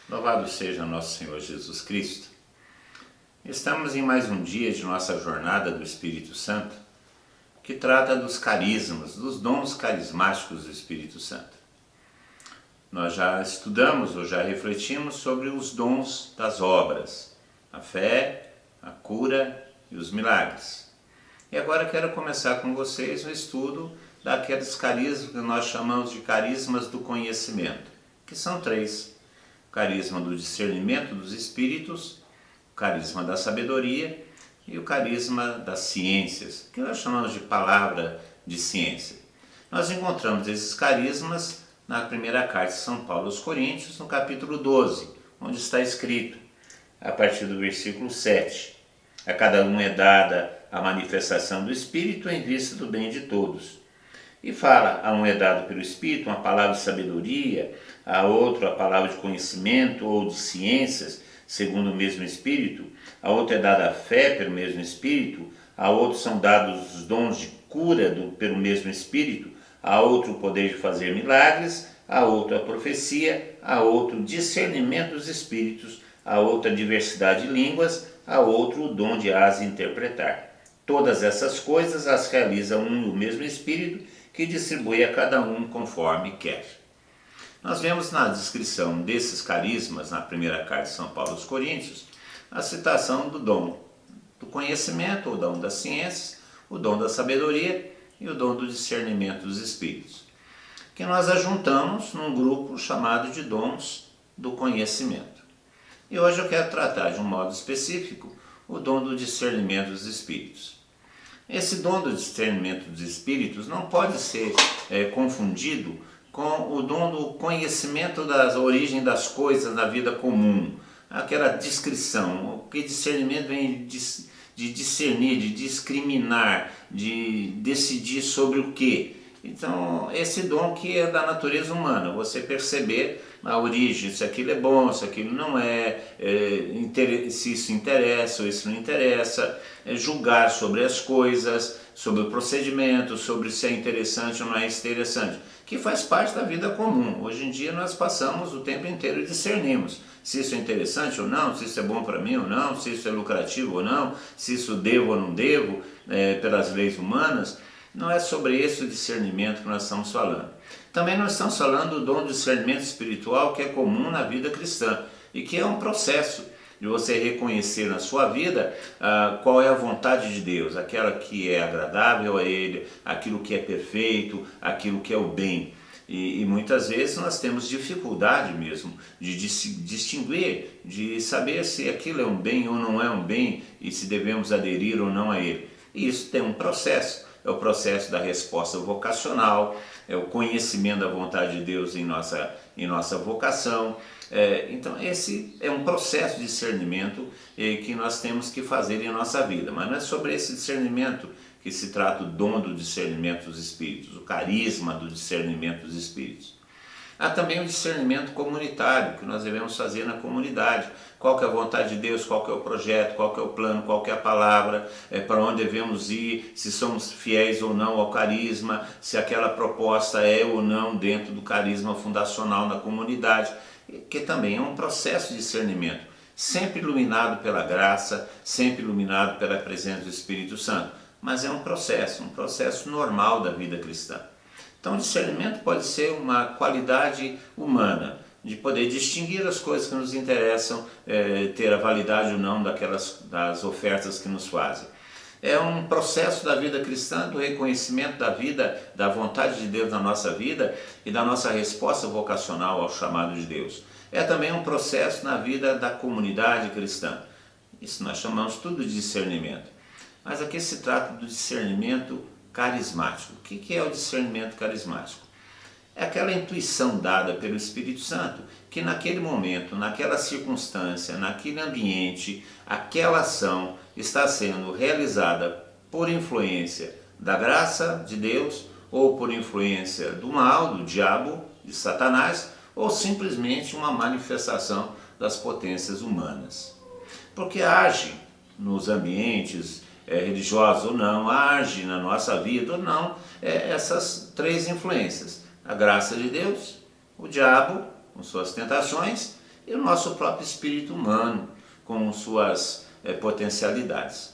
Louvado seja nosso Senhor Jesus Cristo. Estamos em mais um dia de nossa jornada do Espírito Santo, que trata dos carismas, dos dons carismáticos do Espírito Santo. Nós já estudamos ou já refletimos sobre os dons das obras, a fé, a cura e os milagres. E agora quero começar com vocês o estudo daqueles carismas que nós chamamos de carismas do conhecimento, que são três: o carisma do discernimento dos espíritos, o carisma da sabedoria e o carisma das ciências, que nós chamamos de palavra de ciência. Nós encontramos esses carismas na primeira carta de São Paulo aos Coríntios, no capítulo 12, onde está escrito, a partir do versículo 7, a cada um é dada a manifestação do Espírito em vista do bem de todos. E fala, a um é dado pelo Espírito uma palavra de sabedoria, a outro a palavra de conhecimento ou de ciências, segundo o mesmo Espírito, a outro é dada a fé pelo mesmo Espírito, a outro são dados os dons de cura pelo mesmo Espírito, a outro o poder de fazer milagres, a outro a profecia, a outro discernimento dos Espíritos, a outra diversidade de línguas, a outro o dom de as interpretar. Todas essas coisas as realiza um e o mesmo Espírito, que distribui a cada um conforme quer. Nós vemos na descrição desses carismas, na primeira carta de São Paulo aos Coríntios, a citação do dom do conhecimento, o dom das ciências, o dom da sabedoria e o dom do discernimento dos espíritos, que nós ajuntamos num grupo chamado de dons do conhecimento. E hoje eu quero tratar de um modo específico o dom do discernimento dos espíritos. Esse dom do discernimento dos espíritos não pode ser confundido com o dom do conhecimento da origem das coisas na vida comum, aquela descrição. O que discernimento vem de discernir, de discriminar, de decidir sobre o que. Então, esse dom que é da natureza humana, você perceber a origem, se aquilo é bom, se aquilo não é, se isso interessa ou isso não interessa, julgar sobre as coisas, sobre o procedimento, sobre se é interessante ou não é interessante, que faz parte da vida comum. Hoje em dia nós passamos o tempo inteiro e discernimos se isso é interessante ou não, se isso é bom para mim ou não, se isso é lucrativo ou não, se isso devo ou não devo, pelas leis humanas. Não é sobre esse o discernimento que nós estamos falando. Também nós estamos falando do dom do discernimento espiritual, que é comum na vida cristã e que é um processo de você reconhecer na sua vida qual é a vontade de Deus, aquela que é agradável a Ele, aquilo que é perfeito, aquilo que é o bem. E muitas vezes nós temos dificuldade mesmo de distinguir, de saber se aquilo é um bem ou não é um bem e se devemos aderir ou não a ele. E isso tem um processo. É o processo da resposta vocacional, é o conhecimento da vontade de Deus em nossa vocação. Então esse é um processo de discernimento que nós temos que fazer em nossa vida, mas não é sobre esse discernimento que se trata o dom do discernimento dos espíritos, o carisma do discernimento dos espíritos. Há também o discernimento comunitário, que nós devemos fazer na comunidade. Qual que é a vontade de Deus, qual que é o projeto, qual que é o plano, qual que é a palavra, para onde devemos ir, se somos fiéis ou não ao carisma, se aquela proposta é ou não dentro do carisma fundacional na comunidade, que também é um processo de discernimento, sempre iluminado pela graça, sempre iluminado pela presença do Espírito Santo, mas é um processo normal da vida cristã. Então, o discernimento pode ser uma qualidade humana, de poder distinguir as coisas que nos interessam, ter a validade ou não das ofertas que nos fazem. É um processo da vida cristã, do reconhecimento da vida, da vontade de Deus na nossa vida e da nossa resposta vocacional ao chamado de Deus. É também um processo na vida da comunidade cristã. Isso nós chamamos tudo de discernimento. Mas aqui se trata do discernimento carismático. O que é o discernimento carismático? É aquela intuição dada pelo Espírito Santo que naquele momento, naquela circunstância, naquele ambiente, aquela ação está sendo realizada por influência da graça de Deus ou por influência do mal, do diabo, de Satanás, ou simplesmente uma manifestação das potências humanas. Porque age nos ambientes religiosos ou não, age na nossa vida ou não, essas três influências: a graça de Deus, o diabo com suas tentações e o nosso próprio espírito humano, com suas potencialidades.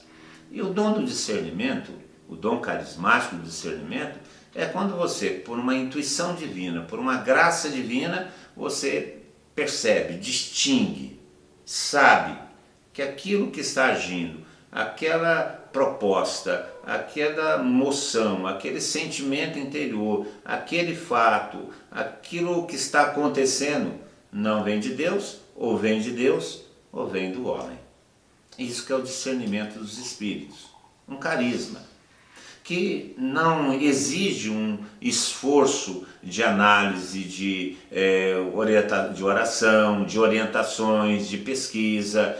E o dom do discernimento, o dom carismático do discernimento, é quando você, por uma intuição divina, por uma graça divina, você percebe, distingue, sabe que aquilo que está agindo, aquela proposta, aquela moção, aquele sentimento interior, aquele fato, aquilo que está acontecendo, não vem de Deus, ou vem de Deus, ou vem do homem. Isso que é o discernimento dos espíritos, um carisma, que não exige um esforço de análise, de oração, de orientações, de pesquisa,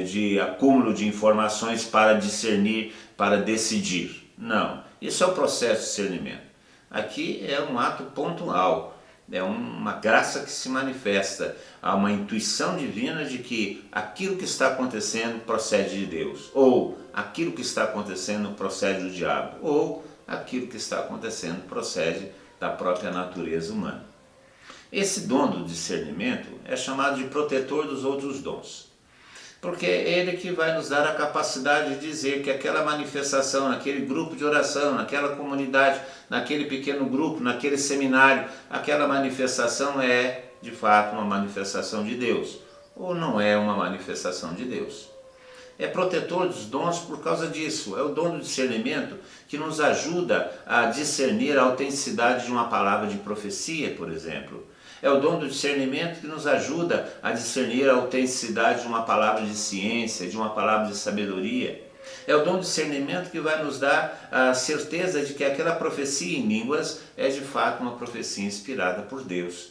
de acúmulo de informações para discernir, para decidir. Não, isso é o processo de discernimento. Aqui é um ato pontual, é uma graça que se manifesta, há uma intuição divina de que aquilo que está acontecendo procede de Deus, ou aquilo que está acontecendo procede do diabo, ou aquilo que está acontecendo procede da própria natureza humana. Esse dom do discernimento é chamado de protetor dos outros dons, porque é ele que vai nos dar a capacidade de dizer que aquela manifestação, naquele grupo de oração, naquela comunidade, naquele pequeno grupo, naquele seminário, aquela manifestação é, de fato, uma manifestação de Deus, ou não é uma manifestação de Deus. É protetor dos dons por causa disso, é o dom do discernimento que nos ajuda a discernir a autenticidade de uma palavra de profecia, por exemplo. É o dom do discernimento que nos ajuda a discernir a autenticidade de uma palavra de ciência, de uma palavra de sabedoria. É o dom do discernimento que vai nos dar a certeza de que aquela profecia em línguas é de fato uma profecia inspirada por Deus.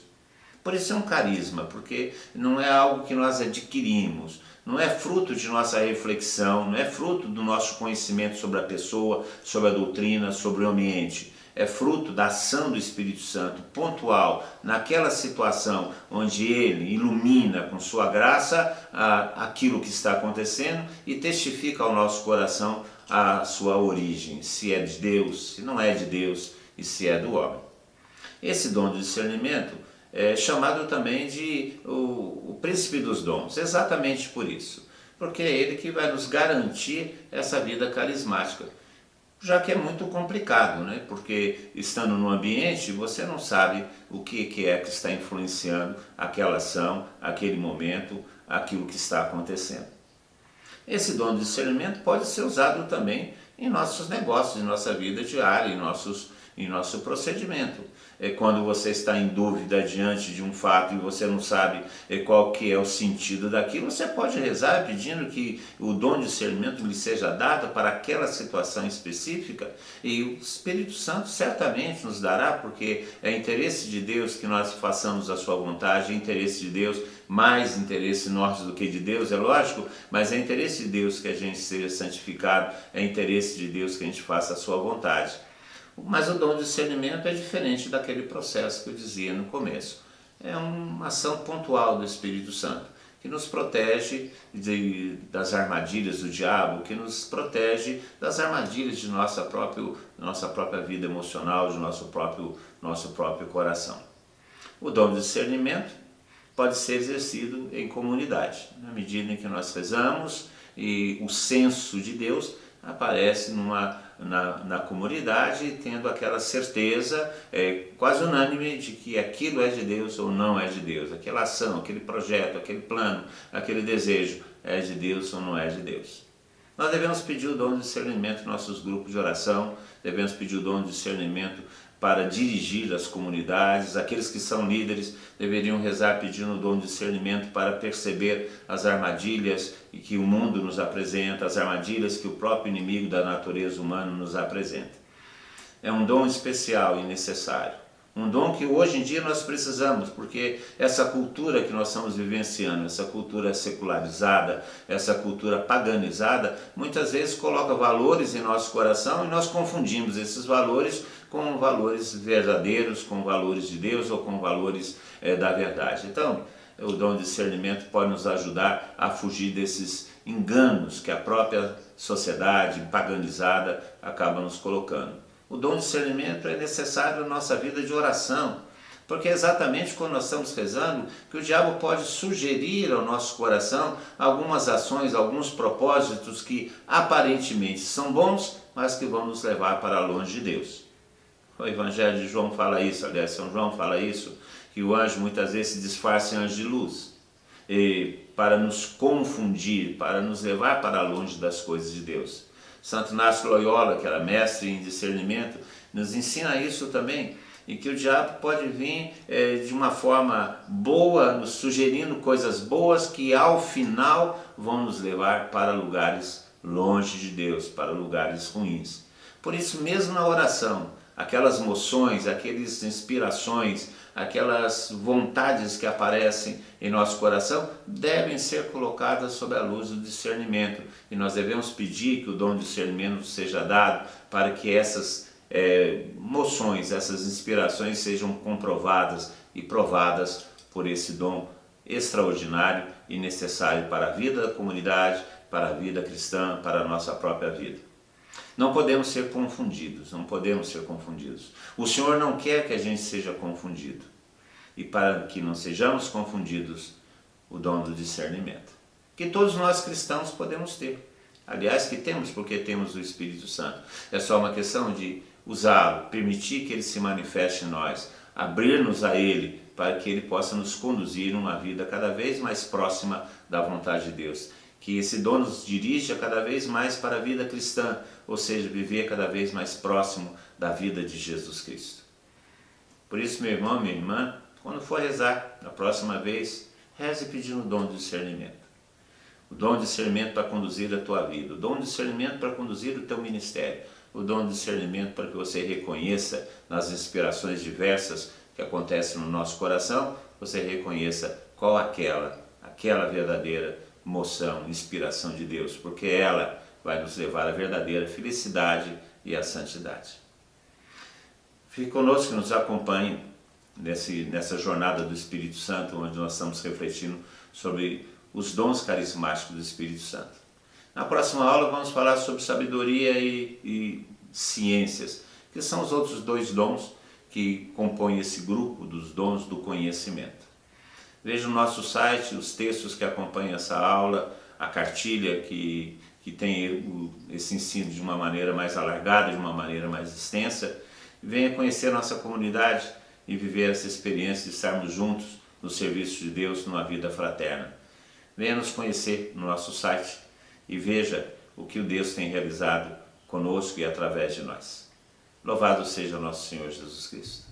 Por isso é um carisma, porque não é algo que nós adquirimos, não é fruto de nossa reflexão, não é fruto do nosso conhecimento sobre a pessoa, sobre a doutrina, sobre o ambiente. É fruto da ação do Espírito Santo, pontual, naquela situação onde Ele ilumina com sua graça aquilo que está acontecendo e testifica ao nosso coração a sua origem, se é de Deus, se não é de Deus e se é do homem. Esse dom de discernimento é chamado também de o príncipe dos dons, exatamente por isso, porque é ele que vai nos garantir essa vida carismática. Já que é muito complicado, né? Porque estando no ambiente você não sabe o que é que está influenciando aquela ação, aquele momento, aquilo que está acontecendo. Esse dom de discernimento pode ser usado também em nossos negócios, em nossa vida diária, em nosso procedimento. Quando você está em dúvida diante de um fato e você não sabe qual que é o sentido daquilo, você pode rezar pedindo que o dom de discernimento lhe seja dado para aquela situação específica e o Espírito Santo certamente nos dará, porque é interesse de Deus que nós façamos a sua vontade, é interesse de Deus, mais interesse nosso do que de Deus, é lógico, mas é interesse de Deus que a gente seja santificado, é interesse de Deus que a gente faça a sua vontade. Mas o dom de discernimento é diferente daquele processo que eu dizia no começo. É uma ação pontual do Espírito Santo, que nos protege das armadilhas do diabo, que nos protege das armadilhas de nossa própria vida emocional, de nosso próprio coração. O dom de discernimento pode ser exercido em comunidade, na medida em que nós rezamos e o senso de Deus aparece na comunidade, tendo aquela certeza quase unânime de que aquilo é de Deus ou não é de Deus, aquela ação, aquele projeto, aquele plano, aquele desejo é de Deus ou não é de Deus. Nós devemos pedir o dom de discernimento nos nossos grupos de oração, devemos pedir o dom de discernimento para dirigir as comunidades. Aqueles que são líderes deveriam rezar pedindo o dom de discernimento para perceber as armadilhas que o mundo nos apresenta, as armadilhas que o próprio inimigo da natureza humana nos apresenta. É um dom especial e necessário. Um dom que hoje em dia nós precisamos, porque essa cultura que nós estamos vivenciando, essa cultura secularizada, essa cultura paganizada, muitas vezes coloca valores em nosso coração e nós confundimos esses valores com valores verdadeiros, com valores de Deus ou com valores da verdade. Então, o dom de discernimento pode nos ajudar a fugir desses enganos que a própria sociedade paganizada acaba nos colocando. O dom de discernimento é necessário na nossa vida de oração, Porque é exatamente quando nós estamos rezando que o diabo pode sugerir ao nosso coração algumas ações, alguns propósitos que aparentemente são bons, mas que vão nos levar para longe de Deus. O Evangelho de João fala isso, aliás, São João fala isso, que o anjo muitas vezes se disfarça em anjo de luz, para nos confundir, para nos levar para longe das coisas de Deus. Santo Inácio Loyola, que era mestre em discernimento, nos ensina isso também, e que o diabo pode vir de uma forma boa, nos sugerindo coisas boas que ao final vão nos levar para lugares longe de Deus, para lugares ruins. Por isso, mesmo na oração, aquelas moções, aquelas inspirações, aquelas vontades que aparecem em nosso coração devem ser colocadas sob a luz do discernimento. E nós devemos pedir que o dom de discernimento seja dado para que essas moções, essas inspirações sejam comprovadas e provadas por esse dom extraordinário e necessário para a vida da comunidade, para a vida cristã, para a nossa própria vida. Não podemos ser confundidos, não podemos ser confundidos. O Senhor não quer que a gente seja confundido. E para que não sejamos confundidos, o dom do discernimento, que todos nós cristãos podemos ter. Aliás, que temos, porque temos o Espírito Santo. É só uma questão de usá-lo, permitir que ele se manifeste em nós, abrir-nos a ele, para que ele possa nos conduzir numa vida cada vez mais próxima da vontade de Deus. Que esse dom nos dirija cada vez mais para a vida cristã, ou seja, viver cada vez mais próximo da vida de Jesus Cristo. Por isso, meu irmão, minha irmã, quando for rezar, na próxima vez, reze pedindo o dom de discernimento. O dom de discernimento para conduzir a tua vida, o dom de discernimento para conduzir o teu ministério, o dom de discernimento para que você reconheça nas inspirações diversas que acontecem no nosso coração, você reconheça qual aquela verdadeira moção, inspiração de Deus, porque ela vai nos levar à verdadeira felicidade e à santidade. Fique conosco, nos acompanhe nessa jornada do Espírito Santo, onde nós estamos refletindo sobre os dons carismáticos do Espírito Santo. Na próxima aula vamos falar sobre sabedoria e ciências, que são os outros dois dons que compõem esse grupo dos dons do conhecimento. Veja no nosso site os textos que acompanham essa aula, a cartilha que tem esse ensino de uma maneira mais alargada, de uma maneira mais extensa. Venha conhecer a nossa comunidade e viver essa experiência de estarmos juntos no serviço de Deus, numa vida fraterna. Venha nos conhecer no nosso site e veja o que o Deus tem realizado conosco e através de nós. Louvado seja nosso Senhor Jesus Cristo.